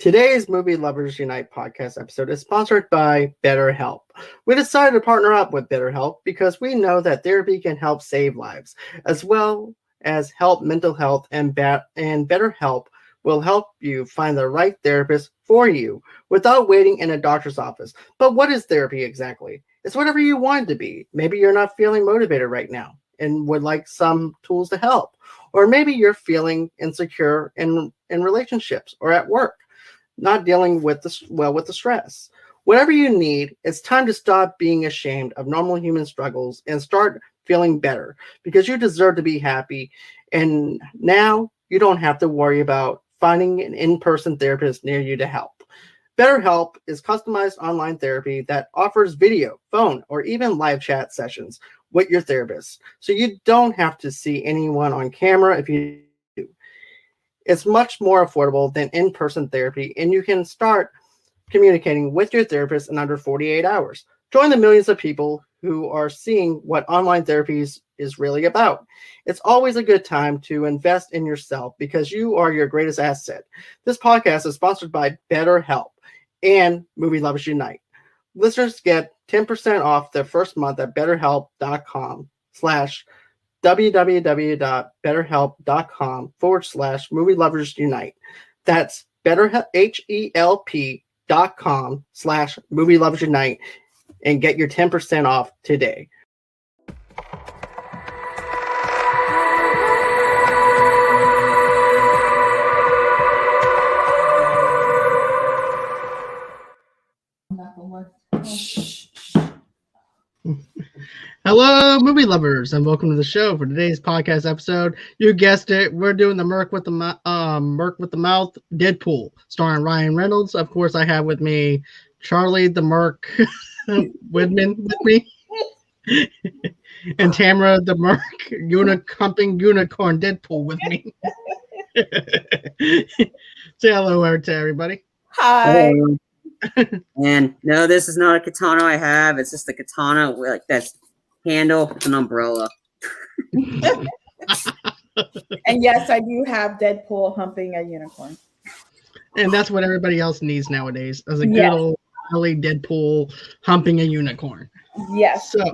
Today's Movie Lovers Unite podcast episode is sponsored by BetterHelp. We decided to partner up with BetterHelp because we know that therapy can help save lives, as well as help mental health, and BetterHelp will help you find the right therapist for you without waiting in a doctor's office. But what is therapy exactly? It's whatever you want it to be. Maybe you're not feeling motivated right now and would like some tools to help. Or maybe you're feeling insecure in relationships or at work, not dealing with the stress. Whatever you need, it's time to stop being ashamed of normal human struggles and start feeling better because you deserve to be happy. And now you don't have to worry about finding an in-person therapist near you to help. BetterHelp is customized online therapy that offers video, phone, or even live chat sessions with your therapist. So you don't have to see anyone on camera if you do. It's much more affordable than in-person therapy, and you can start communicating with your therapist in under 48 hours. Join the millions of people who are seeing what online therapy is really about. It's always a good time to invest in yourself because you are your greatest asset. This podcast is sponsored by BetterHelp and Movie Lovers Unite. Listeners get 10% off their first month at betterhelp.com/www.betterhelp.com/movie lovers unite. That's betterhelp.com/movie lovers unite and get your 10% off today. Hello, movie lovers, and welcome to the show. For today's podcast episode, you guessed it, we're doing the Merk with the Mouth, Deadpool, starring Ryan Reynolds. Of course, I have with me Charlie the Merk Widman with me, and Tamera the Merk humping unicorn Deadpool with me. Say hello to everybody. Hi. And no, this is not a katana I have. It's just a katana with like that's handle. It's an umbrella. And yes, I do have Deadpool humping a unicorn. And that's what everybody else needs nowadays, as a good old Deadpool humping a unicorn. Yes. So,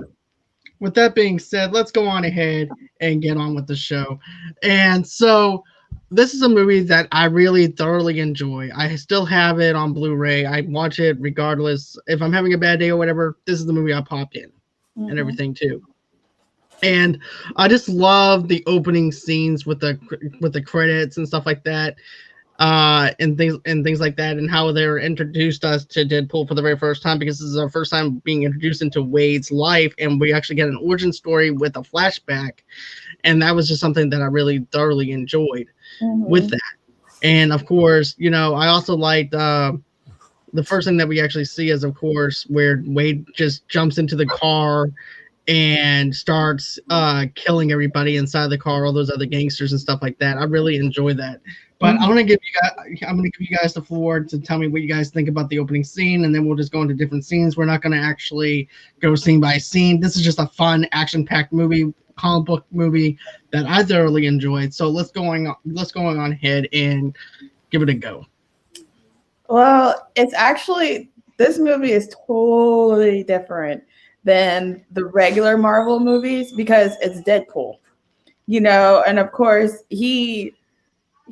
with that being said, let's go on ahead and get on with the show. And so, this is a movie that I really thoroughly enjoy. I still have it on Blu-ray. I watch it regardless. If I'm having a bad day or whatever, this is the movie I pop in and everything too. And I just love the opening scenes with the credits and stuff like that, and things like that, and how they're introduced us to Deadpool for the very first time, because this is our first time being introduced into Wade's life, and we actually get an origin story with a flashback, and that was just something that I really thoroughly enjoyed with that. And of course, you know, I also liked the first thing that we actually see is, of course, where Wade just jumps into the car and starts killing everybody inside the car, all those other gangsters and stuff like that. I really enjoy that. But I'm gonna give you guys the floor to tell me what you guys think about the opening scene, and then we'll just go into different scenes. We're not gonna actually go scene by scene. This is just a fun, action-packed movie, comic book movie that I thoroughly enjoyed. So let's go on ahead and give it a go. Well, it's actually, this movie is totally different than the regular Marvel movies because it's Deadpool, you know, and of course he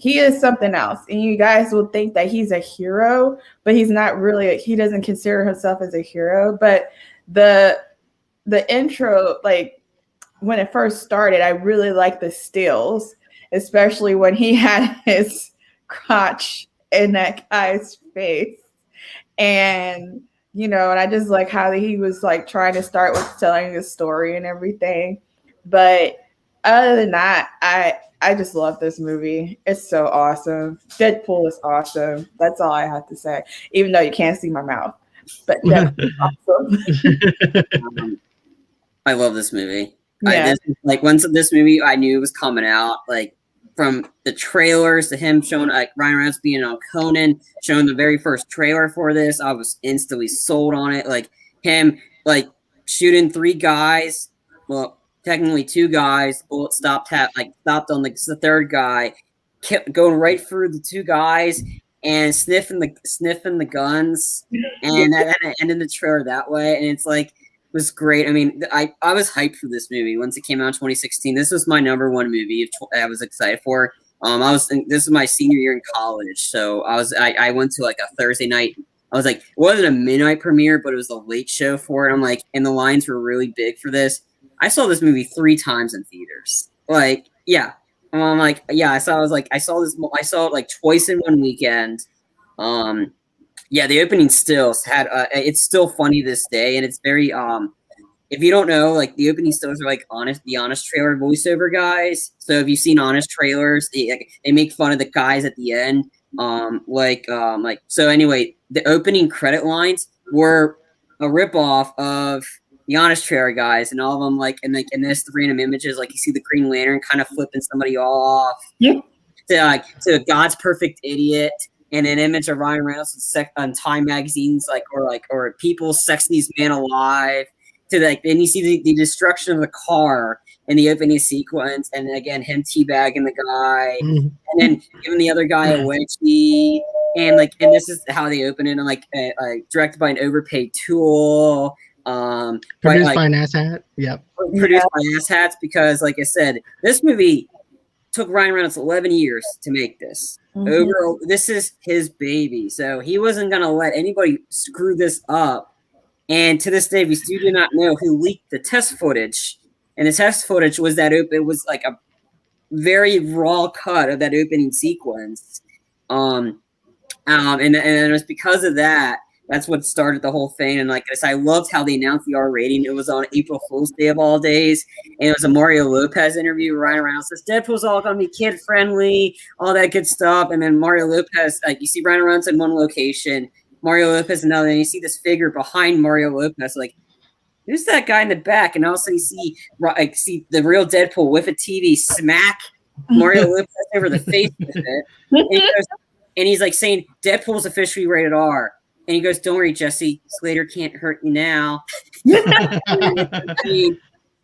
is something else, and you guys will think that he's a hero, but he's not really. He doesn't consider himself as a hero. But the intro, like when it first started, I really liked the stills, especially when he had his crotch in that guy's face, and you know, and I just like how he was like trying to start with telling his story and everything. But other than that, I just love this movie. It's so awesome. Deadpool is awesome. That's all I have to say, even though you can't see my mouth. But Deadpool's awesome. I love this movie. Yeah. Once this movie I knew was coming out, like from the trailers to him showing like Ryan Reynolds being on Conan, showing the very first trailer for this, I was instantly sold on it. Like him like shooting three guys, well, technically two guys, bullet stopped on the third guy, kept going right through the two guys, and sniffing the guns, and that ended the trailer that way, and it's like it was great. I mean, I was hyped for this movie once it came out in 2016. This was my number one movie I was excited for. This is my senior year in college, so I went to like a Thursday night. I was like, it wasn't a midnight premiere, but it was a late show for it. I'm like, and the lines were really big for this. I saw this movie 3 times in theaters. Like, yeah. I'm like, yeah, I saw it like twice in one weekend. Yeah, the opening stills had it's still funny this day, and it's very if you don't know, like the opening stills are like the honest trailer voiceover guys. So if you've seen honest trailers, they make fun of the guys at the end. So anyway, the opening credit lines were a ripoff of the honest trailer guys, and all of them like and this the random images, like you see the Green Lantern kind of flipping somebody off. Yeah. To God's Perfect Idiot, and an image of Ryan Reynolds on Time magazine's or People's Sexiest Man Alive. To like, then you see the destruction of the car in the opening sequence, and again him teabagging the guy, and then giving the other guy a wedgie, and this is how they open it, and directed by an overpaid tool, produced by an asshat. Yep, produced by asshats, because like I said, this movie took Ryan Reynolds 11 years to make this. This is his baby, so he wasn't gonna let anybody screw this up. And to this day, we still do not know who leaked the test footage. And the test footage was it was like a very raw cut of that opening sequence. And it was because of that. That's what started the whole thing. And like I said, I loved how they announced the R rating. It was on April Fool's Day of all days. And it was a Mario Lopez interview. Ryan Reynolds says, Deadpool's all going to be kid friendly, all that good stuff. And then Mario Lopez, like you see Ryan Reynolds in one location, Mario Lopez another, and you see this figure behind Mario Lopez, like, who's that guy in the back? And also you see the real Deadpool with a TV smack Mario Lopez over the face with it. And he's like saying, Deadpool's officially rated R. And he goes, don't worry, Jesse, Slater can't hurt you now. I mean,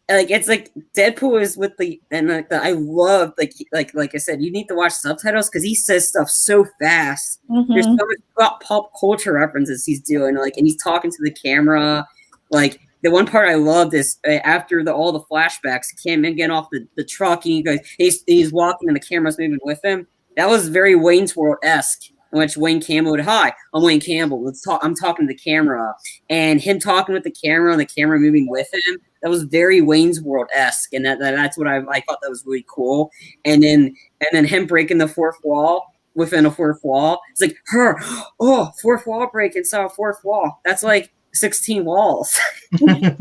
like it's like Deadpool is with I love like I said, you need to watch subtitles because he says stuff so fast. There's so much pop culture references he's doing, and he's talking to the camera. Like the one part I loved is after all the flashbacks, came in getting off the truck, and he goes, he's walking and the camera's moving with him. That was very Wayne's World-esque. In which Wayne Campbell would, hi, I'm Wayne Campbell. I'm talking to the camera, and him talking with the camera and the camera moving with him. That was very Wayne's World-esque, and that's what I thought that was really cool. And then him breaking the fourth wall within a fourth wall. It's like fourth wall break inside a fourth wall. That's like 16 walls. I mean,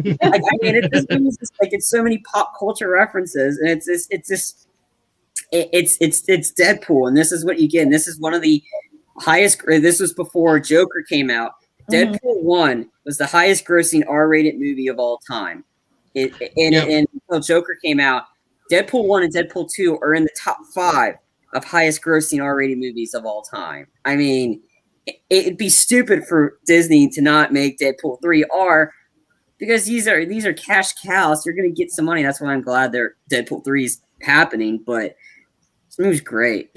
it's so many pop culture references, and it's Deadpool, and this is what you get. And this is one of the highest. This was before Joker came out. Deadpool 1 was the highest grossing R-rated movie of all time. And until Joker came out, Deadpool 1 and Deadpool 2 are in the top 5 of highest grossing R-rated movies of all time. I mean, it'd be stupid for Disney to not make Deadpool 3 R, because these are cash cows. You're going to get some money. That's why I'm glad Deadpool 3 is happening. But this movie's great.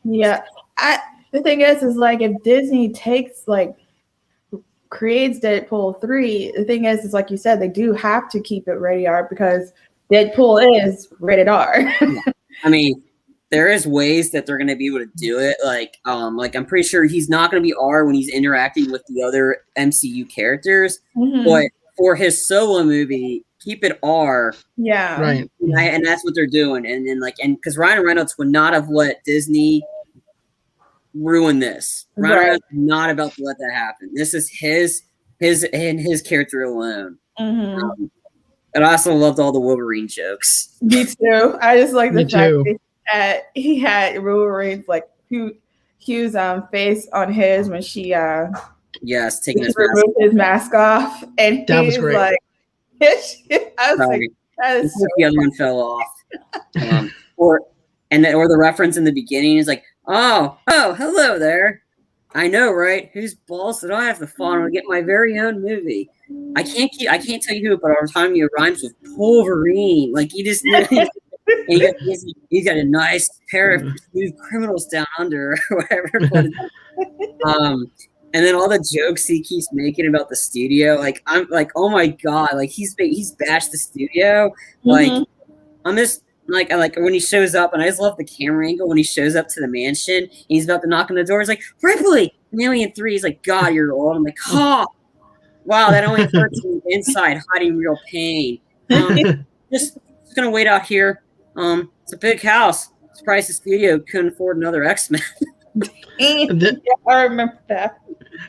Yeah. The thing is like if Disney creates Deadpool 3, the thing is like you said, they do have to keep it rated R because Deadpool is rated R. Yeah. I mean, there is ways that they're going to be able to do it. Like I'm pretty sure he's not going to be R when he's interacting with the other MCU characters, but for his solo movie, keep it R. Yeah. Right. And that's what they're doing. And then because Ryan Reynolds would not have let Disney ruin this. Ryan Reynolds is not about to let that happen. This is his character alone. And I also loved all the Wolverine jokes. Me too. I just like the fact that he had Wolverine's Hugh's face on his when she taking his mask off, and that was great. Like, I was like, that is so the other one fell off. Or the reference in the beginning is like, oh, hello there. I know, right? Whose balls did I have to fall on to get my very own movie? I can't tell you who, but our time it rhymes with Wolverine. Like he just he's got a nice pair of smooth criminals down under or whatever. And then all the jokes he keeps making about the studio, like I'm like, oh my god, like he's bashed the studio. Like I'm just like I like when he shows up, and I just love the camera angle when he shows up to the mansion. And he's about to knock on the door. He's like, Ripley, Alien 3. He's like, God, you're old. I'm like, oh, wow, that only hurts me inside, hiding real pain. Just gonna wait out here. It's a big house. Surprised the studio couldn't afford another X-Men. Yeah, I remember that.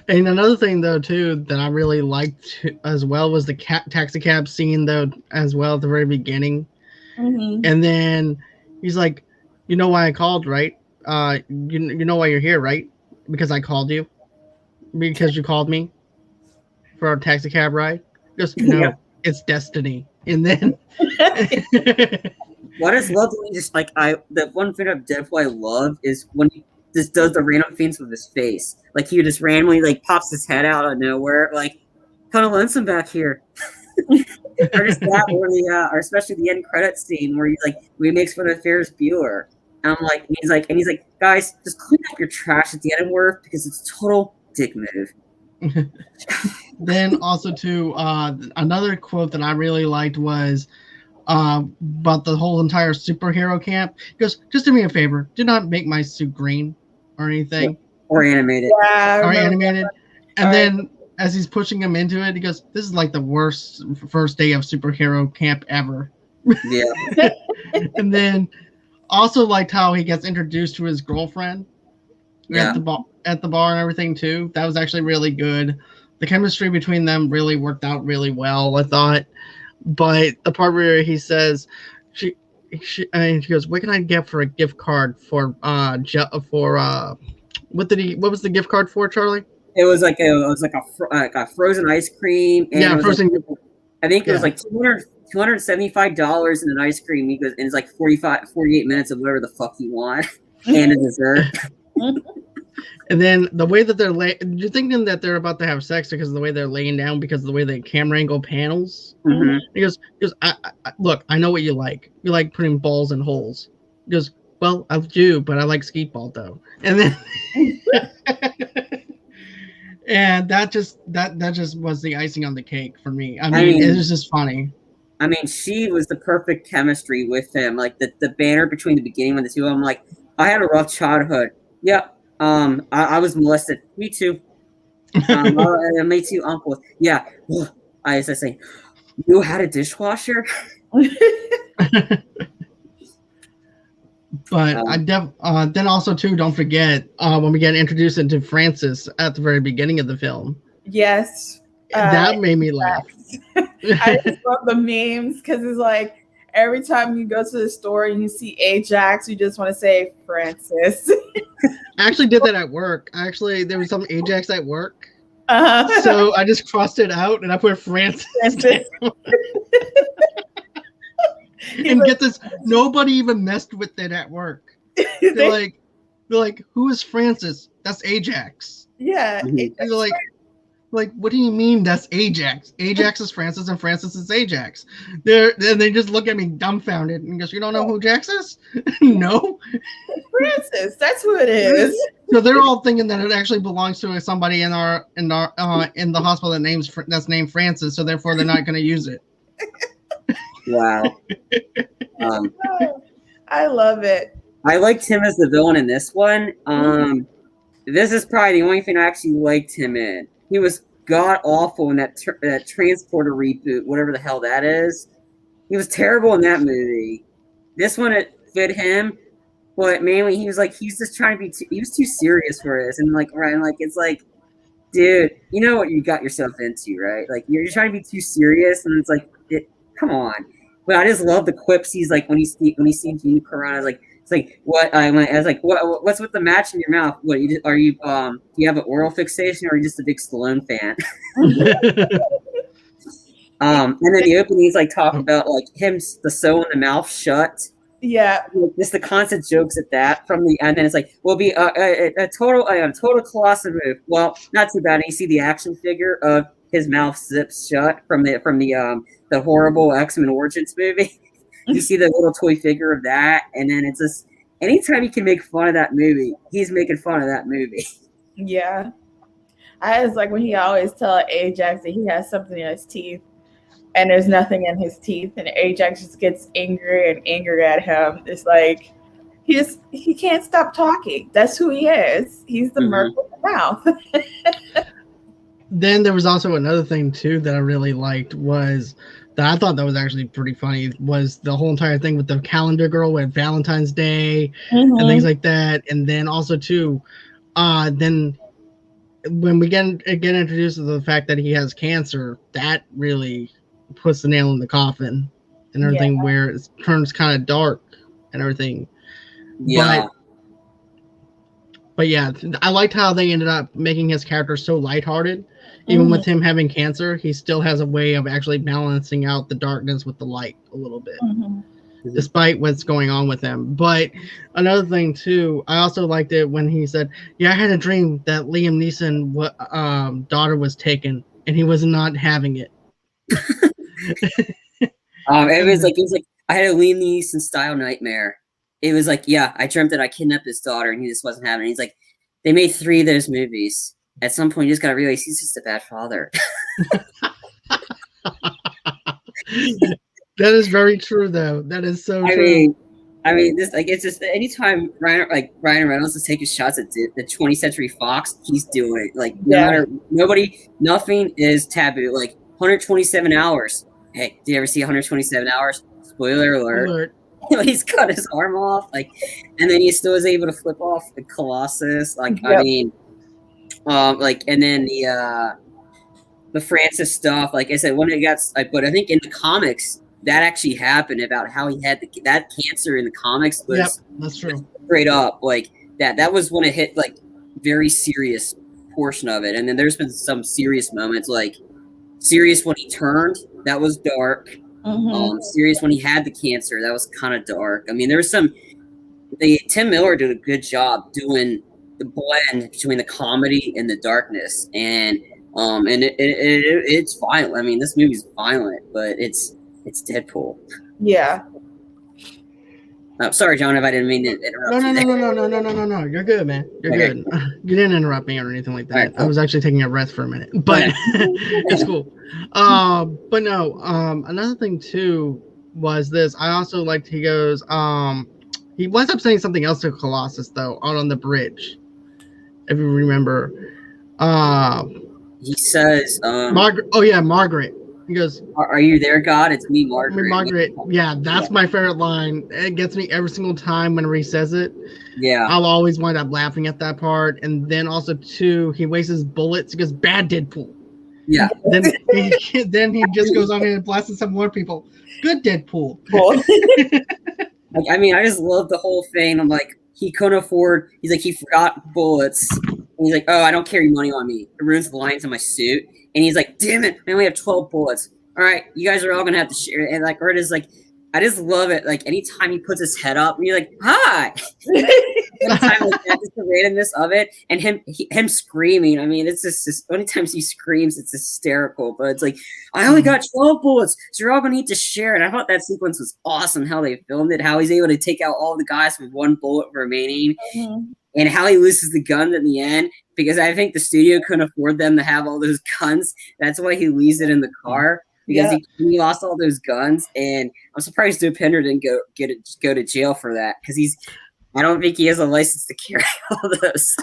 And another thing, though, too, that I really liked as well was the taxi cab scene, though, as well at the very beginning. And then he's like, "You know why I called, right? You know why you're here, right? Because I called you. Because you called me for our taxi cab ride." He goes, "No, it's destiny." And then, what is love? Just like the one thing of Deadpool I love is when he just does the random things with his face. Like he just randomly like pops his head out of nowhere, like kind of lonesome back here. Or just that, or especially the end credits scene where he makes fun of Ferris Bueller. And I'm like, he's like, guys, just clean up your trash at the end of work because it's a total dick move. Then also too, another quote that I really liked was about the whole entire superhero camp. He goes, "Just do me a favor, do not make my suit green or anything, or animated, or animated." And then as he's pushing him into it, he goes, "This is like the worst first day of superhero camp ever." Yeah. And then also liked how he gets introduced to his girlfriend at the bar and everything too. That was actually really good. The chemistry between them really worked out really well, I thought. But the part where he says, she goes, "What can I get for a gift card for what was the gift card for, Charlie?" It was like a frozen ice cream. And frozen. I think it was like $275 in an ice cream. He goes, and it's like 48 minutes of whatever the fuck you want, and a dessert. And then the way that you're thinking that they're about to have sex because of the way they're laying down, because of the way the camera angle panels. He goes, look, I know what you like. You like putting balls in holes. He goes, well, I do, but I like skeet ball though. And then, and that just was the icing on the cake for me. I mean, it was just funny. I mean, she was the perfect chemistry with him. Like the banner between the beginning when the two of them, like, I had a rough childhood. Yep. I was molested. Me too. Me too, uncle. Yeah. I say, you had a dishwasher? But then also too, don't forget when we get introduced into Francis at the very beginning of the film. Yes. That made me laugh. I just love the memes because it's like every time you go to the store and you see Ajax, you just want to say Francis. I actually did that at work. There was some Ajax at work. So I just crossed it out and I put Francis. And get this, nobody even messed with it at work. They're like, who is Francis? That's Ajax. Yeah. They're like, what do you mean that's Ajax? Ajax is Francis and Francis is Ajax. They just look at me dumbfounded and goes, "You don't know who Jax is?" No. Francis, that's who it is. So they're all thinking that it actually belongs to somebody in the hospital that's named Francis. So therefore, they're not going to use it. Wow. I love it. I liked him as the villain in this one. This is probably the only thing I actually liked him in. He was god awful in that Transporter reboot, whatever the hell that is. He was terrible in that movie. This one, it fit him, but mainly he's just trying to be. He was too serious for this, and Ryan, it's like, dude, you know what you got yourself into, right? Like you're trying to be too serious, and it's like, come on. But I just love the quips. He's like when he sees Gina Carano, it's like what I was like, what's with the match in your mouth? What do you have an oral fixation, or are you just a big Stallone fan? And then the opening's talking about him the sewing the mouth shut. Yeah, just the constant jokes at that from the end. And it's like, will be a total colossal move. Well, not too bad. And you see the action figure of his mouth zips shut from the horrible X-Men Origins movie. You see the little toy figure of that, and then it's just anytime he can make fun of that movie, he's making fun of that movie. Yeah. I was like when he always tell Ajax that he has something in his teeth and there's nothing in his teeth, and Ajax just gets angry and angry at him. It's like he can't stop talking. That's who he is. He's the Merk with the mouth. Then there was also another thing too that I really liked was that I thought that was actually pretty funny was the whole entire thing with the calendar girl with Valentine's Day and things like that. And then also too, then when we get introduced to the fact that he has cancer, that really puts the nail in the coffin and everything where it turns kind of dark and everything. Yeah. But yeah, I liked how they ended up making his character so lighthearted. Even with him having cancer, he still has a way of actually balancing out the darkness with the light a little bit, despite what's going on with him. But another thing too, I also liked it when he said, "Yeah, I had a dream that Liam Neeson daughter was taken, and he was not having it." It was like I had a Liam Neeson style nightmare. It was like, yeah, I dreamt that I kidnapped his daughter, and he just wasn't having it. He's like, they made 3 of those movies. At some point, you just gotta realize he's just a bad father. That is very true, though. That is so true. I mean, this like it's just anytime Ryan Reynolds is taking shots at the 20th Century Fox, he's doing it. Like nothing is taboo. Like 127 hours. Hey, did you ever see 127 hours? Spoiler alert. He's cut his arm off, like, and then he still was able to flip off the Colossus. Like, I mean. Like, and then the Francis stuff, like I said, when it got, but I think in the comics that actually happened about how he had that cancer in the comics was that's true. Straight up, like that was when it hit like very serious portion of it, and then there's been some serious moments, like serious when he turned, that was dark. Serious when he had the cancer, that was kind of dark. I mean, there was Tim Miller did a good job doing the blend between the comedy and the darkness, and it's violent. I mean, this movie's violent, but it's Deadpool. Yeah. Sorry, John, if I didn't mean to interrupt. No. You're good, man. You're good. You didn't interrupt me or anything like that. Right, cool. I was actually taking a breath for a minute, but it's cool. But no. Another thing too was this. I also liked. He goes. He winds up saying something else to Colossus though, out on the bridge. If you remember, he says, Margaret. Oh yeah, Margaret. He goes, "Are you there, God? It's me, Margaret." Margaret. Yeah, that's my favorite line. It gets me every single time whenever he says it. Yeah, I'll always wind up laughing at that part. And then also too, he wastes his bullets. He goes, "Bad Deadpool." Yeah. then he just goes on and blasts some more people. Good Deadpool. Like, I mean, I just love the whole thing. I'm like, he couldn't afford. He's like, he forgot bullets. And he's like, oh, I don't carry money on me. It ruins the lines on my suit. And he's like, damn it, I only have 12 bullets. All right, you guys are all gonna have to share it. And like, or it is like, I just love it. Like anytime he puts his head up, and you're like, hi. Anytime like that, just the randomness of it, and him screaming. I mean, it's just anytime he screams, it's hysterical. But it's like, I only got 12 bullets, so you're all gonna need to share it. I thought that sequence was awesome. How they filmed it, how he's able to take out all the guys with 1 bullet remaining. And how he loses the gun at the end, because I think the studio couldn't afford them to have all those guns. That's why he leaves it in the car, because he lost all those guns. And I'm surprised Dopinder didn't go to jail for that, because I don't think he has a license to carry all those.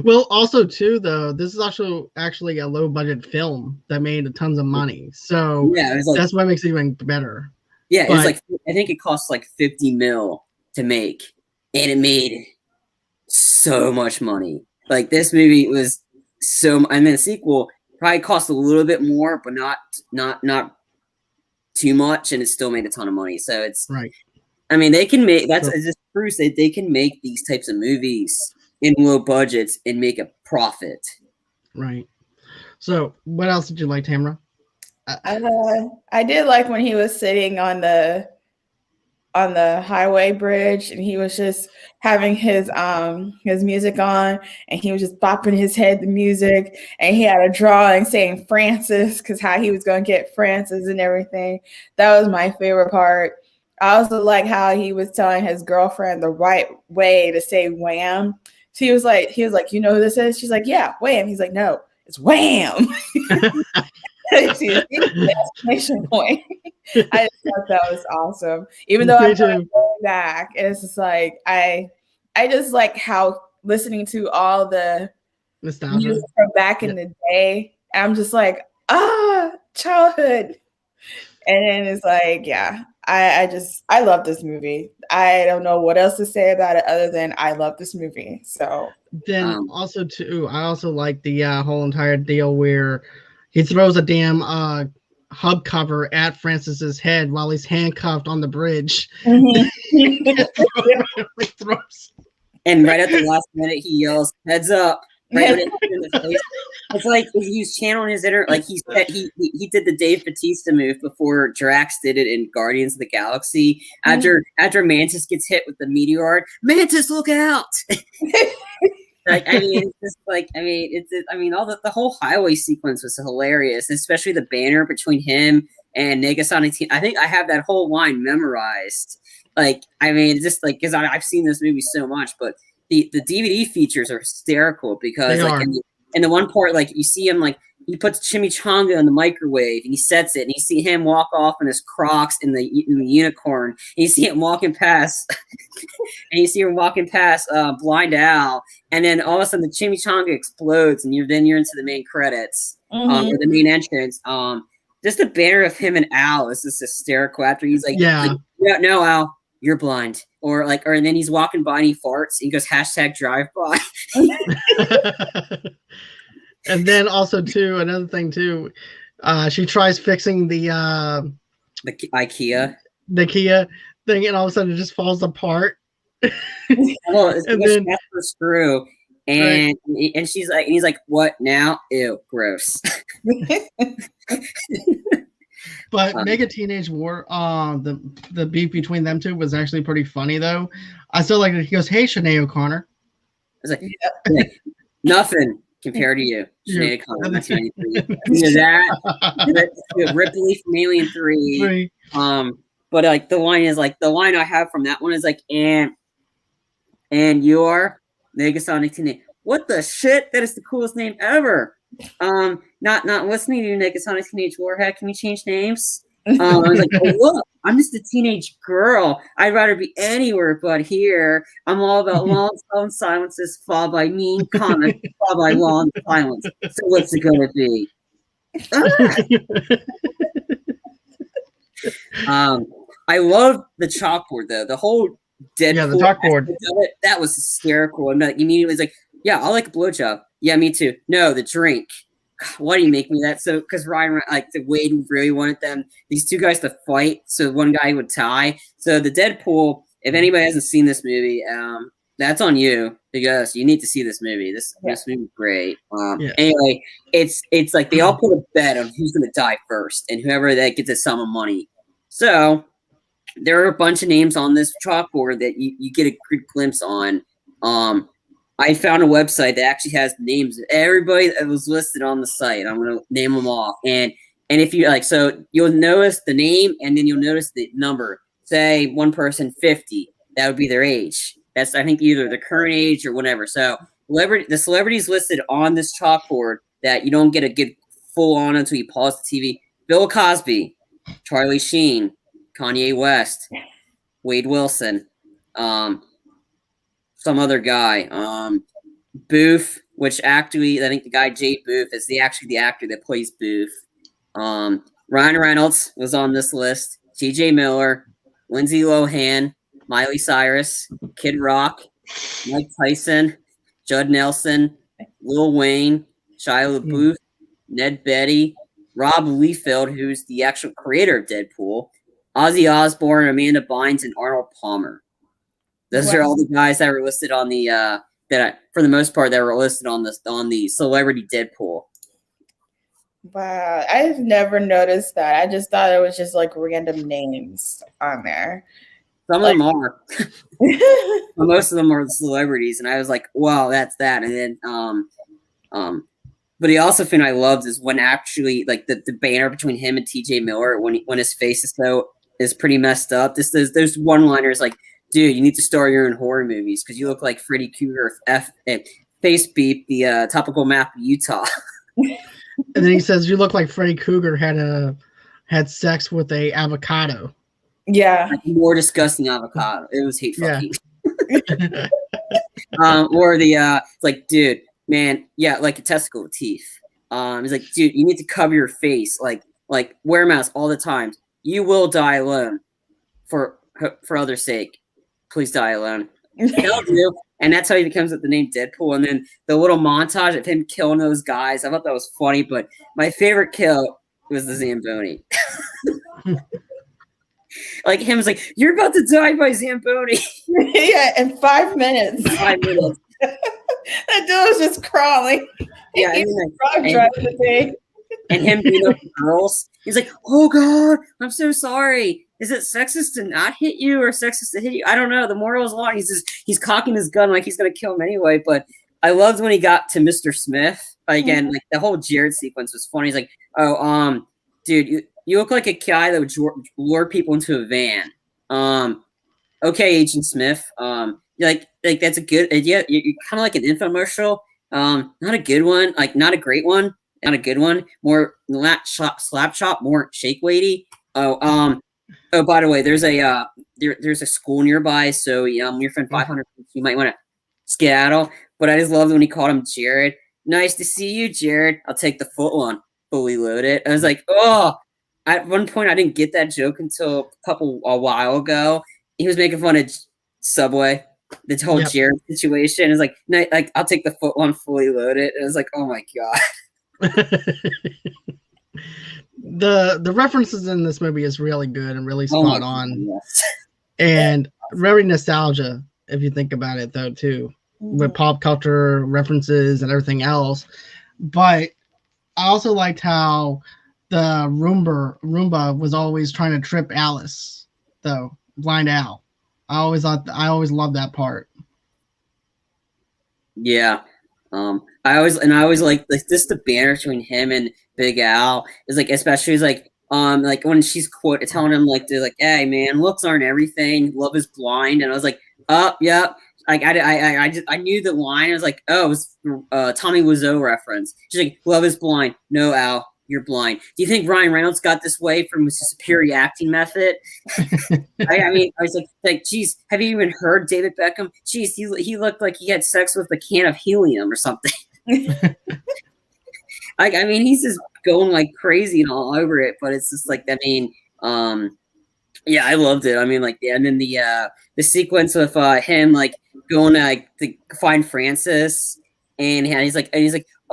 Well, also too, though, this is also actually a low budget film that made tons of money, so that's what makes it even better. Yeah, it was like, I think it cost like $50 million to make, and it made so much money. Like, this movie was so, and then the sequel probably cost a little bit more, but not too much, and it still made a ton of money. So it's right. I mean, they can make it's just proves that they can make these types of movies in low budgets and make a profit. Right. So, what else did you like, Tamera? I did like when he was sitting on the highway bridge, and he was just having his music on, and he was just bopping his head to music, and he had a drawing saying Francis, because how he was going to get Francis and everything. That was my favorite part. I also like how he was telling his girlfriend the right way to say wham, he was like, you know who this is? She's like, yeah, Wham. He's like, no, it's Wham. See, the exclamation point. I just thought that was awesome. Even though I'm going back, it's just like I just like how listening to all the nostalgia music from back in the day. I'm just like, childhood. And then it's like, yeah, I love this movie. I don't know what else to say about it other than I love this movie. So then also too, I also like the whole entire deal where he throws a damn hub cover at Francis's head while he's handcuffed on the bridge. And right at the last minute, he yells, "Heads up!" Right when it's in the face. It's like he's channeling his inner, like he did the Dave Bautista move before Drax did it in Guardians of the Galaxy. After Mantis gets hit with the meteor, Mantis, look out! Like, I mean, it's just like, all the whole highway sequence was hilarious, especially the banner between him and Negasonic. I think I have that whole line memorized. Like, I mean, just like, because I've seen this movie so much, but the DVD features are hysterical because, like, in the one part, like, you see him, like, he puts chimichanga in the microwave and he sets it, and you see him walk off in his Crocs in the unicorn. And you see him walking past, Blind Al, and then all of a sudden the chimichanga explodes, and you're into the main credits, or the main entrance. Just the banner of him and Al is just hysterical. After he's like, no, Al, you're blind, and then he's walking by and he farts. And he goes #drive by. And then also too, another thing too, she tries fixing the IKEA thing, and all of a sudden it just falls apart. Well, it's and then for screw, and she's like, and he's like, "What now? Ew, gross." But Mega Teenage War, the beef between them two was actually pretty funny though. I still like it. He goes, "Hey, Sinead O'Connor." I was like, nothing compared to you, Sinead O'Connor. 1993. That Ripley from Alien 3. But like the line I have from that one is like, and you are Negasonic Teenage. What the shit? That is the coolest name ever. Not listening to you, Negasonic Teenage Warhead. Can we change names? I was like, oh, look, I'm just a teenage girl. I'd rather be anywhere but here. I'm all about long silences followed by mean comments followed by long silence. So what's it gonna be? I love the chalkboard though. The whole Deadpool. Yeah, the chalkboard. That was hysterical. And like immediately, it's like, yeah, I'll like a blowjob. Yeah, me too. No, the drink. Why do you make me that? So, because Ryan, like, the Wade really wanted these two guys to fight, so one guy would tie. So the Deadpool, if anybody hasn't seen this movie, that's on you because you need to see this movie. This movie's great. Anyway, it's like they all put a bet on who's going to die first, and whoever that gets a sum of money. So there are a bunch of names on this chalkboard that you get a good glimpse on. I found a website that actually has names of everybody that was listed on the site. I'm going to name them off. And if you like, so you'll notice the name and then you'll notice the number. Say one person 50, that would be their age. That's, I think, either the current age or whatever. So the celebrities listed on this chalkboard that you don't get a good full on until you pause the TV. Bill Cosby, Charlie Sheen, Kanye West, Wade Wilson, some other guy, Booth, which actually I think the guy Jay Booth is the actor that plays Booth. Ryan Reynolds was on this list. T.J. Miller, Lindsay Lohan, Miley Cyrus, Kid Rock, Mike Tyson, Judd Nelson, Lil Wayne, Shia LaBeouf, Ned Beatty, Rob Liefeld, who's the actual creator of Deadpool, Ozzy Osbourne, Amanda Bynes, and Arnold Palmer. Those are all the guys that were listed on the for the most part, that were listed on the celebrity Deadpool. Wow, I've never noticed that. I just thought it was just like random names on there. Some of them are. Most of them are celebrities, and I was like, "Wow, that's that." And then, but the also thing I loved is when actually like the banner between him and T.J. Miller when his face is pretty messed up. There's one-liners like, dude, you need to star your own horror movies because you look like Freddy Krueger face beep the topical map of Utah. And then he says, "You look like Freddy Krueger had sex with a avocado." Yeah. Like, more disgusting avocado. It was hate Yeah. fucking. Or the like, dude, man, yeah, like a testicle with teeth. He's like, dude, you need to cover your face, like wear a mask all the time. You will die alone for others' sake. Please die alone. He'll do. And that's how he becomes the name Deadpool. And then the little montage of him killing those guys, I thought that was funny. But my favorite kill was the Zamboni. Like him was like, "You're about to die by Zamboni." Yeah, in 5 minutes. 5 minutes. That dude was just crawling. Yeah, He's driving the day. And him beating up the girls. He's like, "Oh God, I'm so sorry. Is it sexist to not hit you or sexist to hit you? I don't know." The moral is long. He's cocking his gun like he's gonna kill him anyway. But I loved when he got to Mr. Smith. Again, like the whole Jared sequence was funny. He's like, "Oh, dude, you look like a guy that would lure people into a van." Okay, Agent Smith. Like that's a good idea. You're kind of like an infomercial. Not a good one. Like not a great one. Not a good one. More slap chop. More shake weighty. Oh, by the way, there's a school nearby. So your friend 500. You might want to skedaddle. But I just loved when he called him Jared. Nice to see you, Jared. I'll take the foot one. Fully loaded. I was like, oh. At one point, I didn't get that joke until a while ago. He was making fun of Subway, the whole Jared situation. It's like, I'll take the foot one fully loaded. And it was like, oh my God. The references in this movie is really good and really spot on. Yes. And very nostalgia, if you think about it, though, too, with pop culture references and everything else. But I also liked how the Roomba was always trying to trip Alice, though, Blind Al. I always loved that part. Yeah. I always like this the banner between him and Big Al is like, especially is like when she's telling him like, they're like, "Hey man, looks aren't everything. Love is blind." And I was like, "Oh yeah." Like I knew the line. I was like, "Oh, it was Tommy Wiseau reference." She's like, "Love is blind." No, Al, you're blind. Do you think Ryan Reynolds got this way from his superior acting method? I mean, I was like, geez, have you even heard David Beckham? Geez, he looked like he had sex with a can of helium or something. Like, I mean, he's just going like crazy and all over it, but it's just like, I mean, yeah, I loved it. I mean, like, yeah, and then the sequence of him like going to find Francis, and he's like,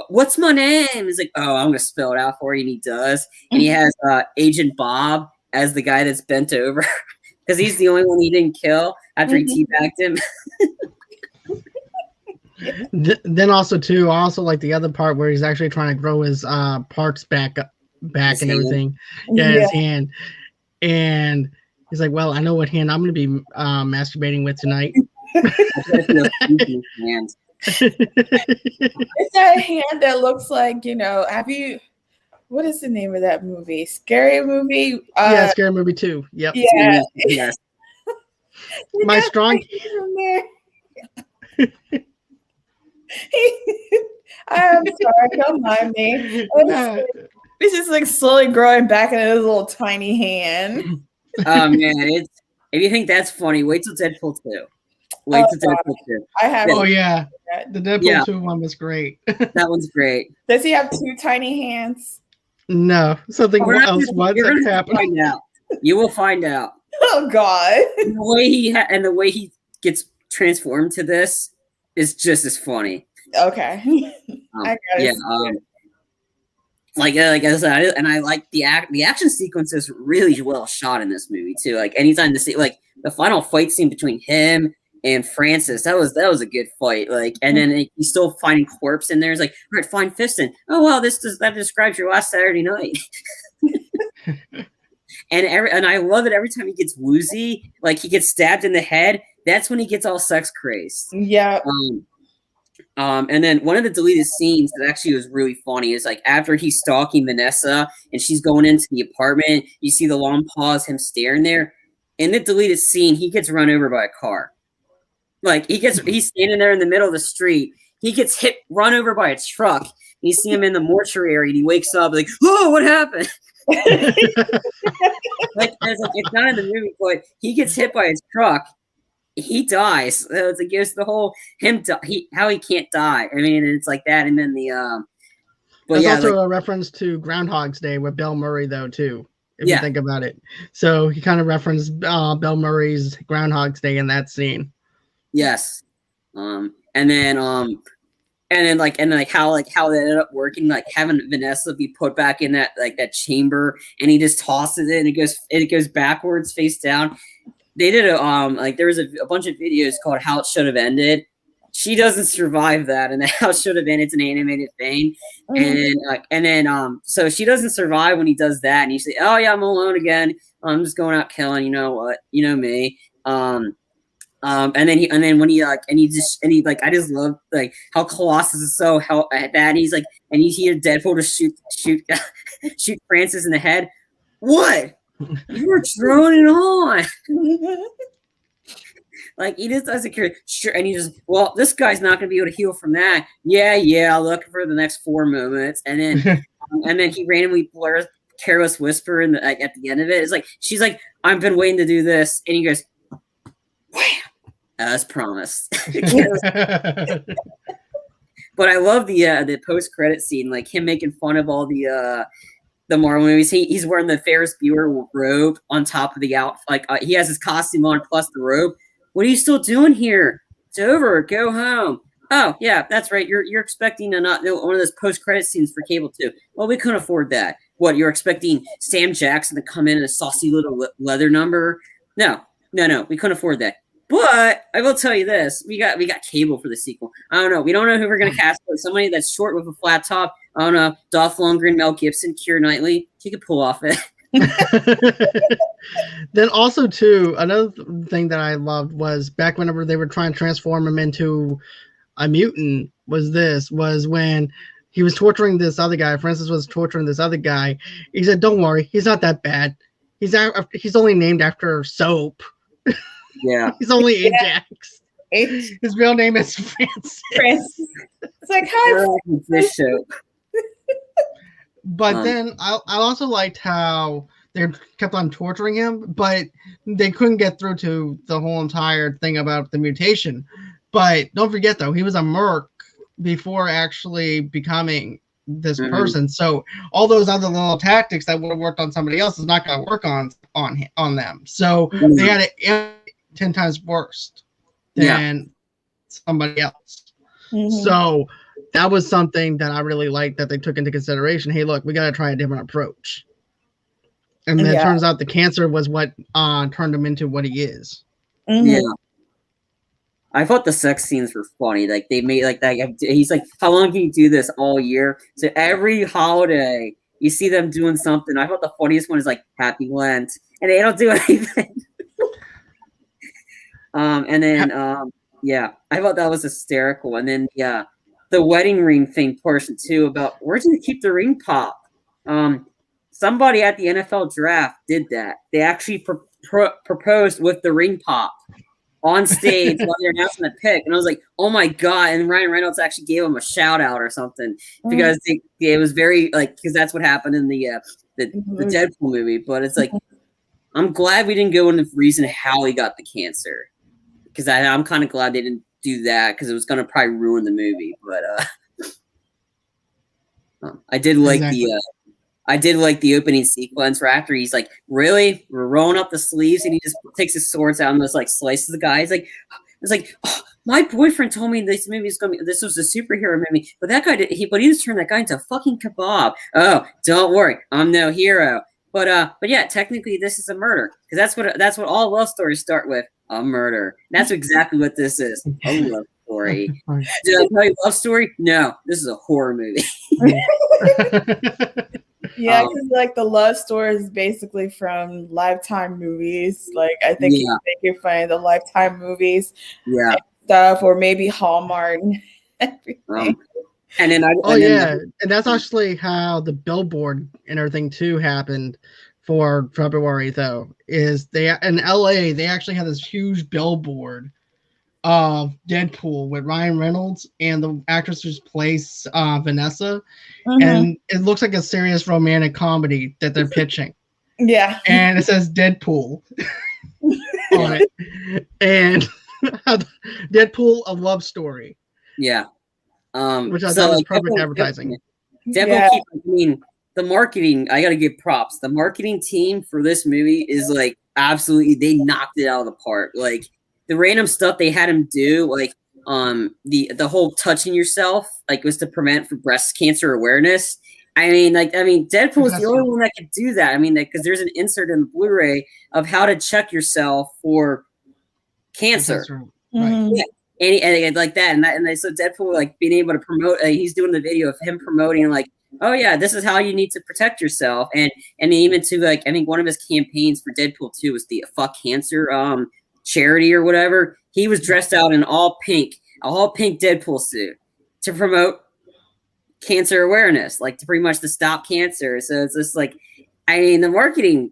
"What's my name?" He's like, "Oh, I'm gonna spell it out for you," and he does. And he has Agent Bob as the guy that's bent over because he's the only one he didn't kill after he teabagged him. Then also too, I also like the other part where he's actually trying to grow his parts back his and everything. His hand. And he's like, "Well, I know what hand I'm going to be masturbating with tonight." It's that hand that looks like, what is the name of that movie? Scary Movie? Yeah, Scary Movie 2. Yep. Yeah. Yes. My strong. I'm sorry, don't mind me. It's just like slowly growing back into his little tiny hand. Oh man, if you think that's funny, wait till Deadpool 2. Wait till Deadpool 2. I have. Oh yeah, the Deadpool 2 one was great. That one's great. Does he have two tiny hands? No, something else. What's happening? You will find out. Oh God! The way he gets transformed to this is just as funny. Okay. Like I said, and I like the action sequence is really well shot in this movie too. Like anytime to see like the final fight scene between him and Francis, that was a good fight. Like, and then he's still finding corpse in there. It's like, all right, find Fiston. Oh well, that describes your last Saturday night. And I love it every time he gets woozy, like he gets stabbed in the head. That's when he gets all sex crazed. Yeah. And then one of the deleted scenes that actually was really funny is like after he's stalking Vanessa and she's going into the apartment, you see the long pause, him staring there. in the deleted scene, he gets run over by a car. Like he's standing there in the middle of the street. He gets run over by a truck. You see him in the mortuary, and he wakes up like, "Oh, what happened?" Like it's not in the movie, but he gets hit by a truck. He dies. It's like it's the whole how he can't die. I mean, it's like that, and then the But there's also a reference to Groundhog's Day with Bill Murray, though, too. If you think about it, so he kind of referenced Bill Murray's Groundhog's Day in that scene. Yes, and then how that ended up working, like having Vanessa be put back in that chamber, and he just tosses it and it goes backwards, face down. They did there was a bunch of videos called "How It Should Have Ended." She doesn't survive that, and How It Should Have Ended. It's an animated thing, and then so she doesn't survive when he does that, and you say, "Oh yeah, I'm alone again. I'm just going out killing. You know what? You know me." And then when he I just love like how Colossus is so bad. And he's like, and you hear Deadpool just shoot Francis in the head. What? You were droning on. Like he just doesn't care. Sure, and he just, well, this guy's not gonna be able to heal from that. Yeah. I'll look for the next 4 moments, and then he randomly blurs Careless Whisper at the end of it. It's like she's like, I've been waiting to do this, and he goes, wham, as promised. But I love the post credit scene, like him making fun of all the Marvel movies. He's wearing the Ferris Bueller robe on top of the outfit. Like he has his costume on plus the robe. What are you still doing here? It's over. Go home. Oh yeah, that's right. You're expecting one of those post credit scenes for cable too. Well, we couldn't afford that. What, you're expecting Sam Jackson to come in a saucy little leather number? No, we couldn't afford that. But I will tell you this: we got cable for the sequel. I don't know. We don't know who we're gonna cast, but somebody that's short with a flat top. I don't know. Dolph Lundgren, Mel Gibson, Keira Knightley. He could pull off it. Then also too, another thing that I loved was back whenever they were trying to transform him into a mutant. Was when he was torturing this other guy. Francis was torturing this other guy. He said, "Don't worry, he's not that bad. He's only named after soap." Yeah. He's only Ajax. His real name is Francis. It's like, hi. But then I also liked how they kept on torturing him, but they couldn't get through to the whole entire thing about the mutation. But don't forget, though, he was a Merk before actually becoming this person. So all those other little tactics that would have worked on somebody else is not going to work on them. So they had it 10 times worse than somebody else. So that was something that I really liked that they took into consideration. Hey, look, we got to try a different approach. And then it turns out the cancer was what turned him into what he is. Yeah. I thought the sex scenes were funny. Like they made like that. He's like, how long can you do this all year? So every holiday you see them doing something. I thought the funniest one is like Happy Lent, and they don't do anything. And then I thought that was hysterical. And then the wedding ring thing portion too, about where did you keep the ring pop? Somebody at the NFL draft did that. They actually proposed with the ring pop on stage while they're announcing the pick, and I was like, "Oh my god!" And Ryan Reynolds actually gave him a shout out or something because it was very like, because that's what happened in the Deadpool movie. But it's like, I'm glad we didn't go into the reason how he got the cancer, because I'm kind of glad they didn't do that, because it was going to probably ruin the movie. But I did like the opening sequence where after he's like, really, we're rolling up the sleeves, and he just takes his swords out and just like slices the guy. It's like, oh, my boyfriend told me this movie this was a superhero movie, but that guy he just turned that guy into a fucking kebab. Oh, don't worry, I'm no hero. But yeah, technically this is a murder, because that's what all love stories start with, a murder. And that's exactly what this is, a love story. Did I tell you a love story? No, this is a horror movie. Yeah, because like the love story is basically from Lifetime movies. Like I think you can find the Lifetime movies, and stuff, or maybe Hallmark. Everything. And that's actually how the billboard and everything too happened for February though is they in LA they actually had this huge billboard of Deadpool with Ryan Reynolds and the actress who plays Vanessa, and it looks like a serious romantic comedy that they're pitching. Yeah, and it says Deadpool on it, and Deadpool a love story. Yeah. Which I thought was perfect advertising. Definitely, I mean, the marketing, I gotta give props. The marketing team for this movie is like absolutely, they knocked it out of the park. Like the random stuff they had him do, like the whole touching yourself, like was to prevent for breast cancer awareness. Deadpool is the only one that could do that. I mean, because there's an insert in the Blu-ray of how to check yourself for cancer. Right. Yeah. And like that, and so Deadpool like being able to promote. He's doing the video of him promoting like, oh yeah, this is how you need to protect yourself, and even to like, I think one of his campaigns for Deadpool 2 was the Fuck Cancer charity or whatever. He was dressed out in all pink Deadpool suit to promote cancer awareness, like to pretty much to stop cancer. So it's just like, I mean, the marketing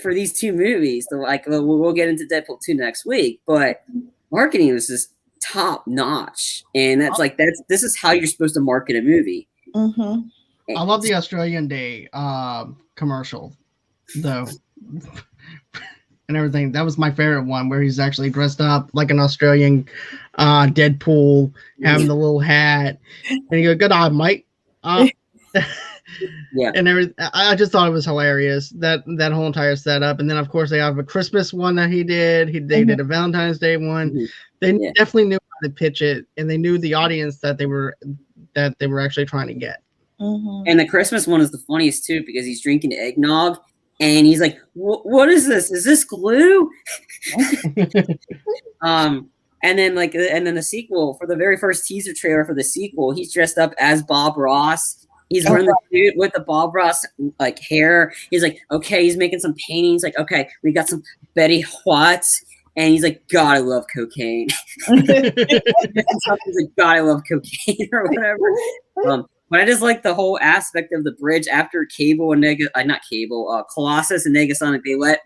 for these two movies, we'll get into Deadpool 2 next week, but marketing was just top notch, and this is how you're supposed to market a movie. I love the Australian Day commercial though, and everything. That was my favorite one, where he's actually dressed up like an Australian Deadpool, having the little hat, and he go, "Good eye, mate." Yeah, and everything. I just thought it was hilarious, that whole entire setup. And then of course they have a Christmas one that he did. They did a Valentine's Day one. They definitely knew how to pitch it, and they knew the audience that they were actually trying to get. And the Christmas one is the funniest too, because he's drinking eggnog and he's like, "What is this? Is this glue?" And then the sequel, for the very first teaser trailer for the sequel, he's dressed up as Bob Ross. He's wearing the suit with the Bob Ross like hair. He's like, okay, he's making some paintings. Like, okay, we got some Betty White. And he's like, God, I love cocaine. He's like, God, I love cocaine or whatever. But I just like the whole aspect of the bridge after Cable and Colossus and Negasonic, they let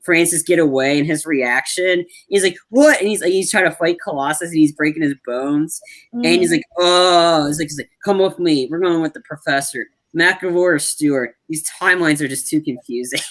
Francis get away, and his reaction, he's like, what? And he's trying to fight Colossus, and he's breaking his bones. And he's like, oh, he's like, come with me. We're going with the professor. McAvoy or Stewart. These timelines are just too confusing.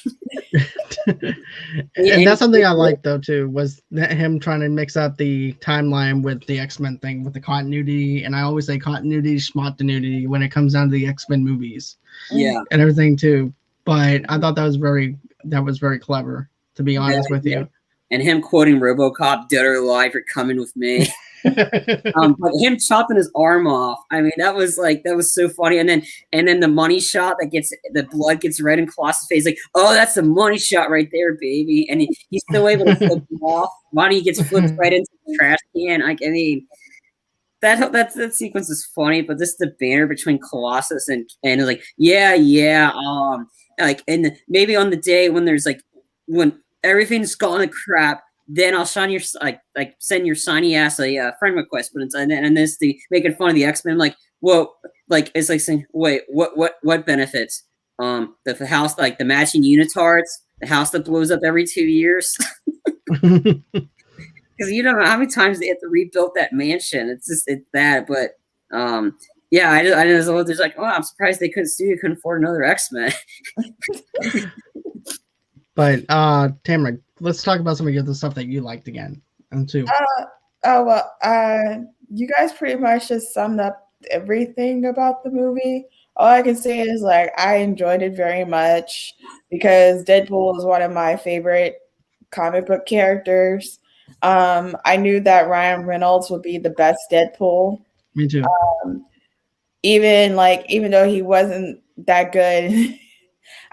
and that's something I liked though too, was him trying to mix up the timeline with the X-Men thing, with the continuity. And I always say continuity, schmontinuity when it comes down to the X-Men movies. Yeah, and everything too. But I thought that was very clever, to be honest with you. And him quoting RoboCop, "Dead or alive, you're coming with me." But him chopping his arm off, I mean, that was so funny. And then the money shot the blood gets red in Colossus' face, like, oh, that's the money shot right there, baby. And he's still able to flip him off. Money gets flipped right into the trash can. Like, I mean, that sequence is funny, but this the banner between Colossus and like, like, and maybe on the day when there's like, when everything's gone to crap, then I'll send your shiny ass a friend request. But and this the making fun of the X-Men, like, whoa, like it's like saying, wait, what benefits? The house, like the matching unitards, the house that blows up every 2 years. Because you don't know how many times they have to rebuild that mansion. It's that. But yeah, I just there's like, oh, I'm surprised they couldn't afford another X-Men. But Tamara, let's talk about some of the other stuff that you liked again. And too. You guys pretty much just summed up everything about the movie. All I can say is like I enjoyed it very much because Deadpool is one of my favorite comic book characters. I knew that Ryan Reynolds would be the best Deadpool. Me too. Even though he wasn't that good,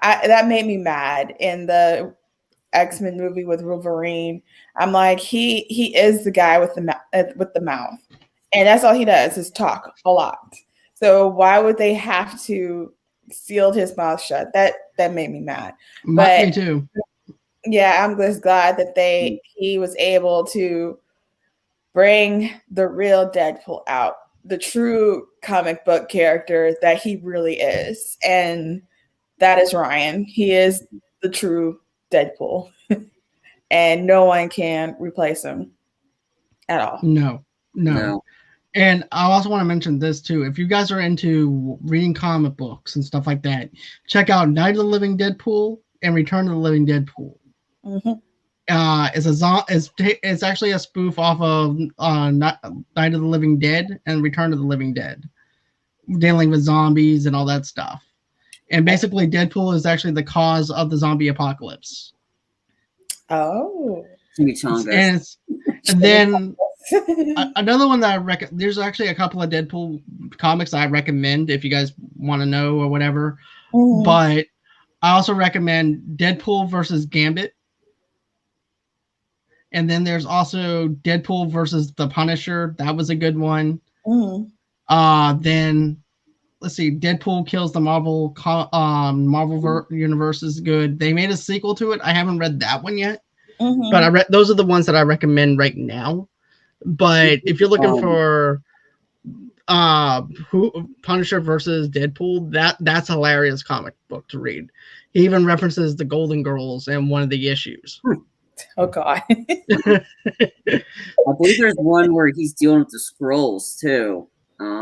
that made me mad in the X-Men movie with Wolverine. I'm like, he is the guy with the mouth, and that's all he does is talk a lot. So why would they have to seal his mouth shut? That made me mad. Me too. Yeah, I'm just glad that he was able to bring the real Deadpool out, the true comic book character that he really is, and that is Ryan. He is the true Deadpool, and no one can replace him at all. No. And I also want to mention this too. If you guys are into reading comic books and stuff like that, check out Night of the Living Deadpool and Return of the Living Deadpool. It's actually a spoof off of Night of the Living Dead and Return of the Living Dead, dealing with zombies and all that stuff. And basically, Deadpool is actually the cause of the zombie apocalypse. Oh. And then another one that I recommend. There's actually a couple of Deadpool comics that I recommend if you guys want to know or whatever. But I also recommend Deadpool versus Gambit. And then there's also Deadpool versus the Punisher. That was a good one. Then let's see, Deadpool Kills the Marvel Universe is good. They made a sequel to it. I haven't read that one yet, but those are the ones that I recommend right now. But if you're looking for Punisher versus Deadpool, that's a hilarious comic book to read. He even references the Golden Girls in one of the issues. Oh God. I believe there's one where he's dealing with the Skrulls too,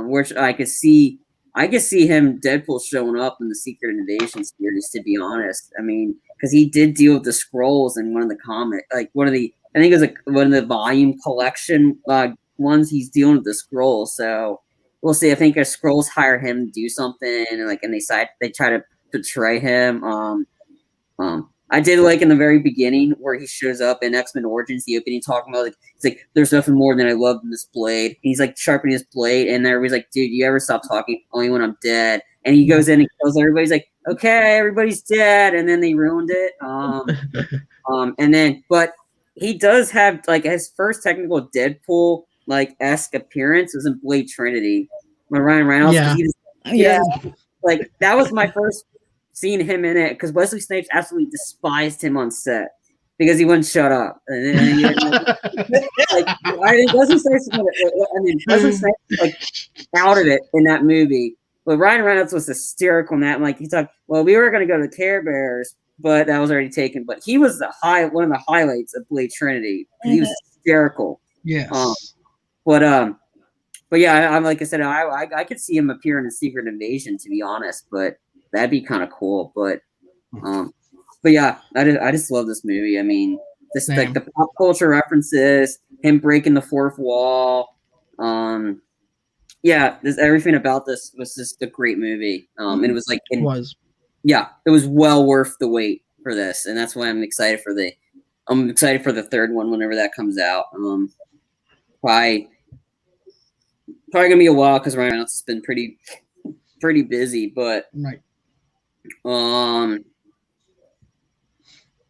which I could see him, Deadpool, showing up in the Secret Invasion series, to be honest. I mean, because he did deal with the Skrulls in one of the I think it was one of the volume collection ones. He's dealing with the Skrulls, so we'll see. I think if Skrulls hire him to do something, and they try to portray him. I did like in the very beginning where he shows up in X-Men Origins, the opening, talking about he's like, "There's nothing more than I love than this blade." And he's like sharpening his blade, and everybody's like, "Dude, you ever stop talking? Only when I'm dead." And he goes in and kills everybody. He's like, "Okay, everybody's dead," and then they ruined it. But he does have his first technical Deadpool esque appearance was in Blade Trinity when Ryan Reynolds. That was my first seeing him in it, because Wesley Snipes absolutely despised him on set because he wouldn't shut up. Wesley Snipes outed it in that movie. But Ryan Reynolds was hysterical in that. He thought, well, we were going to go to Care Bears, but that was already taken. But he was one of the highlights of Blade Trinity. He was hysterical. Yes. But yeah, I'm like I said, I could see him appear in a Secret Invasion, to be honest. But that'd be kind of cool. But yeah, I just love this movie. I mean, just the pop culture references, him breaking the fourth wall. Everything about this was just a great movie. And it was it was well worth the wait for this, and that's why I'm excited for the third one whenever that comes out. Probably gonna be a while because Ryan Reynolds has been pretty busy, but right.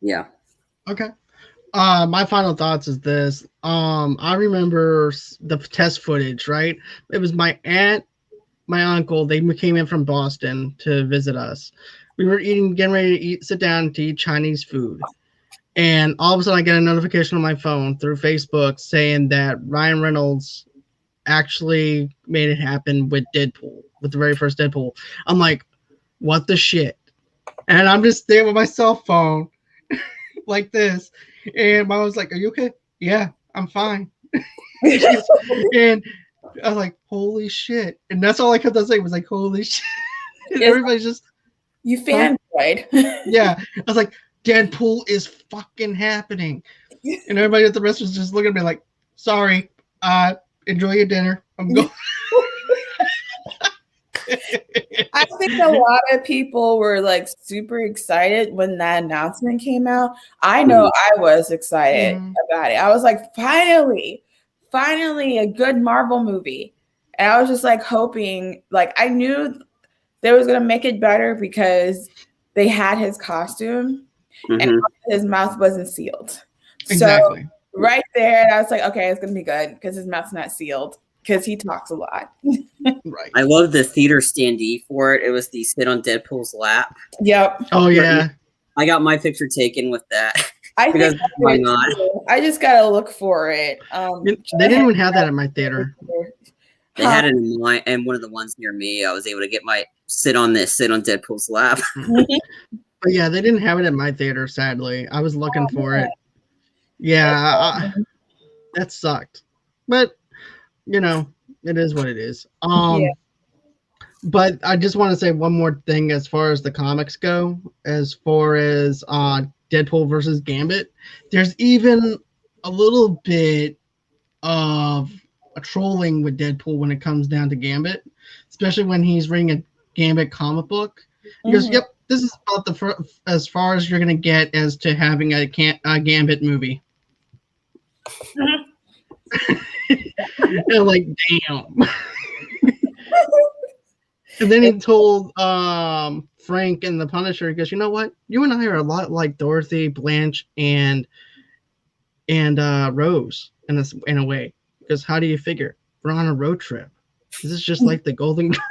Yeah. Okay. My final thoughts is this. I remember the test footage, right? It was my aunt, my uncle, they came in from Boston to visit us. We were getting ready to sit down to eat Chinese food. And all of a sudden I get a notification on my phone through Facebook saying that Ryan Reynolds actually made it happen with Deadpool, with the very first Deadpool. I'm like, what the shit? And I'm just there with my cell phone like this. And Mom was like, are you okay? Yeah, I'm fine. And I was like, holy shit. And that's all I kept on saying was like, holy shit. And everybody's just... You fanboyed. Yeah. I was like, Deadpool is fucking happening. And everybody at the restaurant was just looking at me like, sorry, enjoy your dinner. I'm going. I think a lot of people were super excited when that announcement came out. I know I was excited about it. I was like, finally a good Marvel movie. And I was just hoping, I knew they was going to make it better because they had his costume and his mouth wasn't sealed. Exactly. So right there, I was like, okay, it's going to be good because his mouth's not sealed. Because he talks a lot. Right. I love the theater standee for it. It was the sit on Deadpool's lap. Yep. Oh, yeah. I got my picture taken with that. I think why not? I just got to look for it. They didn't even have that at my theater. They had it in one of the ones near me. I was able to get my sit on Deadpool's lap. But yeah, they didn't have it at my theater, sadly. I was looking for it. Yeah, that sucked. But it is what it is. Yeah. But I just want to say one more thing as far as the comics go, as far as Deadpool versus Gambit. There's even a little bit of a trolling with Deadpool when it comes down to Gambit, especially when he's reading a Gambit comic book. He goes, "Yep, this is about as far as you're gonna get as to having a Gambit movie." And like, damn. And then he told Frank and the Punisher, he goes, "You know what? You and I are a lot like Dorothy, Blanche, and Rose in a way. Because how do you figure? We're on a road trip. This is just like the Golden Girls."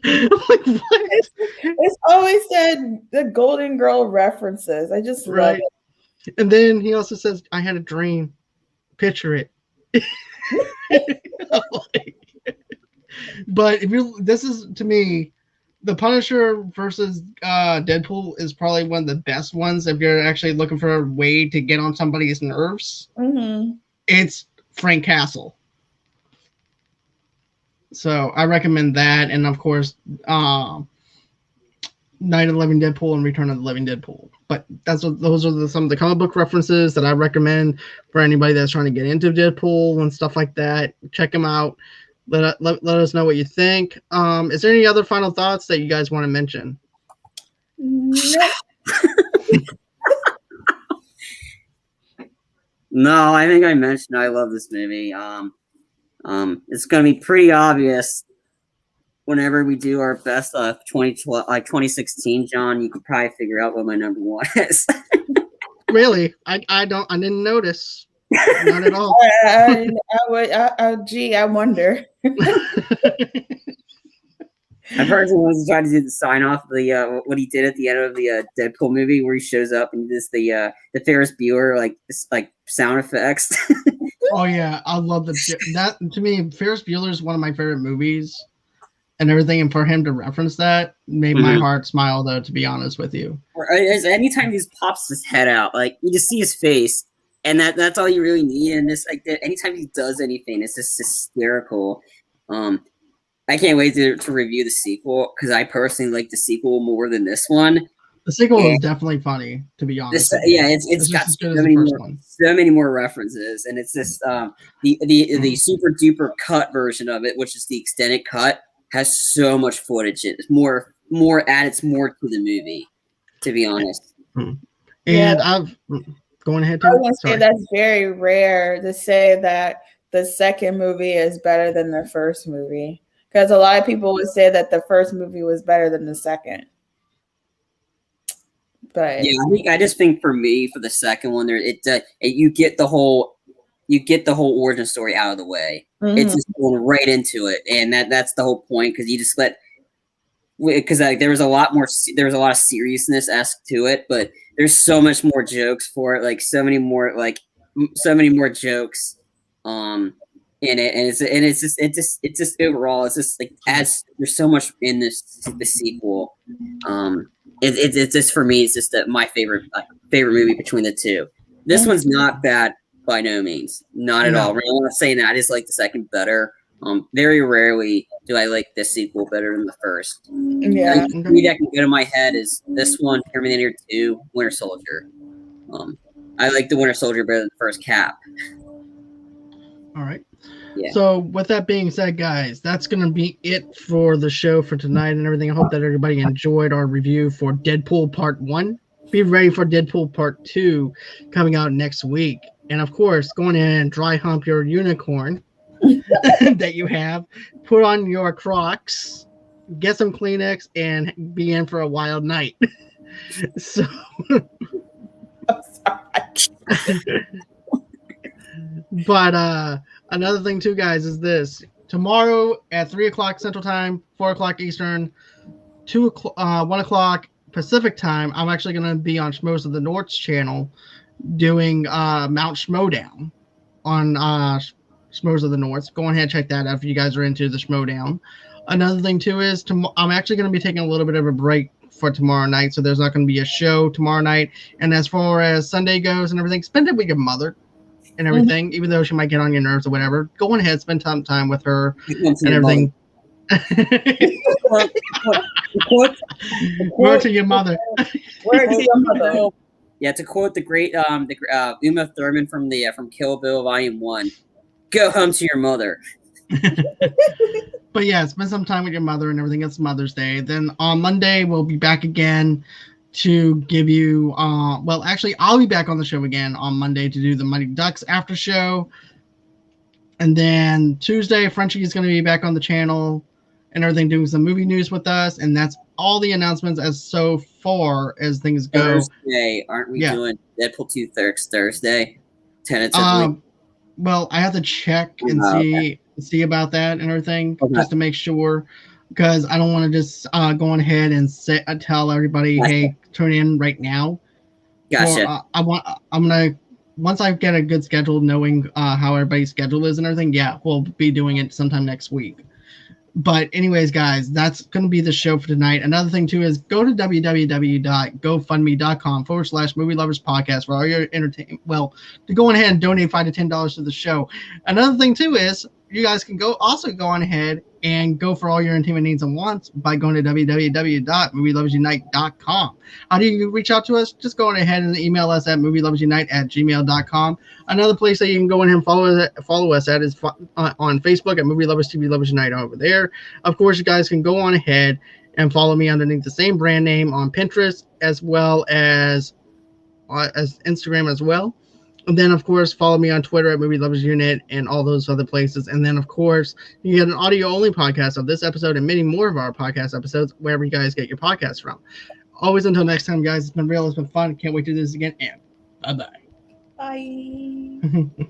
I'm like, what? It's always said the Golden Girl references. I just love it. And then he also says, "I had a dream. Picture it." But this is, to me, the Punisher versus Deadpool is probably one of the best ones if you're actually looking for a way to get on somebody's nerves. Mm-hmm. It's Frank Castle. So I recommend that, and of course, Night of the Living Deadpool and Return of the Living Deadpool. But those are some of the comic book references that I recommend for anybody that's trying to get into Deadpool and stuff like that. Check them out. Let us know what you think. Is there any other final thoughts that you guys want to mention? No. No, I think I mentioned I love this movie. It's gonna be pretty obvious whenever we do our best of 2016, John. You could probably figure out what my number one is. Really? I didn't notice. Not at all. Gee, I wonder. I personally was trying to do the sign off the what he did at the end of the Deadpool movie, where he shows up and does the Ferris Bueller like sound effects. Oh yeah, I love that. To me, Ferris Bueller is one of my favorite movies, and everything. And for him to reference that made my heart smile, though. To be honest with you, anytime he pops his head out, like you just see his face. And that's all you really need. And this, like, anytime he does anything, it's just hysterical. I can't wait to review the sequel because I personally like the sequel more than this one. The sequel is definitely funny, to be honest. It's got so many more references, and it's just the super duper cut version of it, which is the extended cut, has so much footage. It's more adds more to the movie, to be honest. And I've. Going ahead. I want to say that's very rare to say that the second movie is better than the first movie, because a lot of people would say that the first movie was better than the second. But yeah, I just think for me, for the second one, you get the whole origin story out of the way. It's just going right into it, and that's the whole point, because you just because there was a lot of seriousness to it, but there's so much more jokes for it, like so many more jokes in it, and it's just overall it's just like there's so much in the sequel. It's just, for me, it's just my favorite movie between the two. This one's not bad by no means, not at all. I'm not saying that. I just like the second better. Very rarely do I like this sequel better than the first. Yeah, the movie that can go to my head is this one, Terminator 2, Winter Soldier. I like the Winter Soldier better than the first Cap. All right. Yeah. So with that being said, guys, that's going to be it for the show for tonight and everything. I hope that everybody enjoyed our review for Deadpool Part 1. Be ready for Deadpool Part 2 coming out next week. And of course, go in and dry hump your unicorn that you have. Put on your Crocs, get some Kleenex, and be in for a wild night. So... But another thing too, guys, is this: tomorrow at 3:00 Central Time, 4:00 Eastern, 1:00 Pacific Time, I'm actually going to be on Schmoes of the North's channel doing Mount Schmodown on Schmoes of the North. Go ahead and check that out if you guys are into the Schmodown. Another thing too is I'm actually going to be taking a little bit of a break for tomorrow night, so there's not going to be a show tomorrow night. And as far as Sunday goes and everything, spend it with your mother and everything, even though she might get on your nerves or whatever. Go on ahead, spend some time with her and everything. Word to your mother. Word to your mother. Yeah, to quote the great Uma Thurman from Kill Bill Volume 1, go home to your mother. But yeah, spend some time with your mother and everything. It's Mother's Day. Then on Monday, we'll be back again to give you, well, actually, I'll be back on the show again on Monday to do the Mighty Ducks after show. And then Tuesday, Frenchie is going to be back on the channel and everything, doing some movie news with us. And that's all the announcements as so far as things go. Thursday, aren't we doing Deadpool 2 Thursday? Tentatively. Well, I have to check and see about that and everything, just to make sure, because I don't want to just go on ahead and tell everybody, hey, tune in right now. Gotcha. I'm gonna, once I get a good schedule, knowing how everybody's schedule is and everything, we'll be doing it sometime next week. But anyways, guys, that's going to be the show for tonight. Another thing, too, is go to www.gofundme.com/Movie Lovers Podcast for all your entertainment. Well, to go on ahead and donate $5 to $10 to the show. Another thing, too, is you guys can also go on ahead and go for all your entertainment needs and wants by going to www.movieloversunite.com. How do you reach out to us? Just go on ahead and email us at movieloversunite@gmail.com. Another place that you can go in and follow us at is on Facebook at Movie Lovers TV Lovers Unite over there. Of course, you guys can go on ahead and follow me underneath the same brand name on Pinterest as well as Instagram as well. And then, of course, follow me on Twitter at Movie Lovers Unit and all those other places. And then, of course, you get an audio-only podcast of this episode and many more of our podcast episodes wherever you guys get your podcasts from. Always until next time, guys, it's been real. It's been fun. Can't wait to do this again. And bye-bye. Bye.